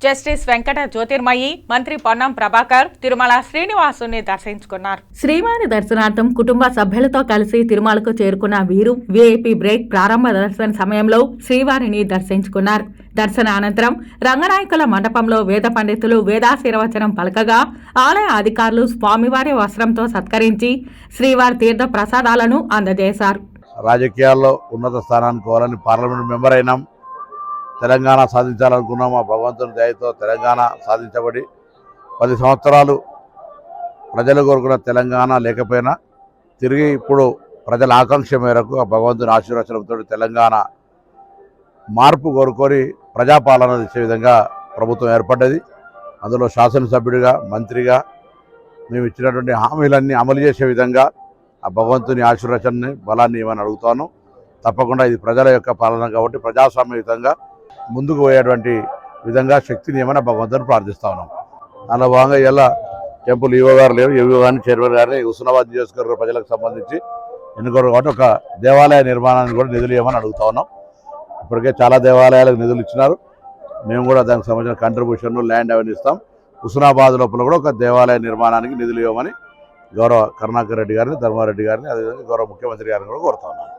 Justice Venkata Jyotirmayi, మంత్రి పొన్నం ప్రభాకర్ తిరుమల శ్రీనివాసుని దర్శించుకున్నారు. శ్రీవారి దర్శనార్థం కుటుంబ సభ్యులతో కలిసి తిరుమలకు చేరుకున్న వీరు వీఐపీ బ్రేక్ ప్రారంభ దర్శన సమయంలో శ్రీవారిని దర్శించుకున్నారు. దర్శన అనంతరం రంగనాయకుల మండపంలో వేద పండితులు వేదాశీర్వచనం పలకగా ఆలయ అధికారులు స్వామివారి వస్త్రంతో సత్కరించి శ్రీవారి తీర్థ ప్రసాదాలను అందజేశారు. రాజకీయాల్లో ఉన్నత స్థానానికి పోవాలని పార్లమెంట్ మెంబర్ అయినాం. తెలంగాణ సాధించాలనుకున్నాం. ఆ భగవంతుని దయతో తెలంగాణ సాధించబడి 10 సంవత్సరాలు ప్రజలు కోరుకున్న తెలంగాణ లేకపోయినా తిరిగి ఇప్పుడు ప్రజల ఆకాంక్ష మేరకు ఆ భగవంతుని ఆశీర్వచనంతో తెలంగాణ మార్పు కోరుకొని ప్రజాపాలన చేసే విధంగా ప్రభుత్వం ఏర్పడ్డది. అందులో శాసనసభ్యుడిగా, మంత్రిగా మేము ఇచ్చినటువంటి హామీలన్నీ అమలు చేసే విధంగా ఆ భగవంతుని ఆశీర్వచనాన్ని బలాన్ని ఇవ్వని అడుగుతాను. తప్పకుండా ఇది ప్రజల యొక్క పాలన కాబట్టి ప్రజాస్వామ్యయుతంగా ముందుకు పోయేటువంటి విధంగా శక్తిని ఏమైనా భగవంతుని ప్రార్థిస్తా ఉన్నాం. దానిలో భాగంగా ఇలా టెంపుల్ ఈవో గారు లేరు, ఈవో గారిని చైర్మన్ గారిని హుస్నాబాద్ నియోజకవర్గ ప్రజలకు సంబంధించి ఎన్నుకోరు కాబట్టి ఒక దేవాలయ నిర్మాణానికి కూడా నిధులు ఇవ్వమని అడుగుతా ఉన్నాం. ఇప్పటికే చాలా దేవాలయాలకు నిధులు ఇచ్చినారు. మేము కూడా దానికి సంబంధించిన కంట్రిబ్యూషన్ ల్యాండ్ అవన్నీ ఇస్తాం. హుస్నాబాద్ లోపల కూడా ఒక దేవాలయ నిర్మాణానికి నిధులు ఇవ్వమని గౌరవ కరుణాకర్ రెడ్డి గారిని, ధర్మారెడ్డి గారిని, అదేవిధంగా గౌరవ ముఖ్యమంత్రి గారిని కూడా కోరుతా ఉన్నాం.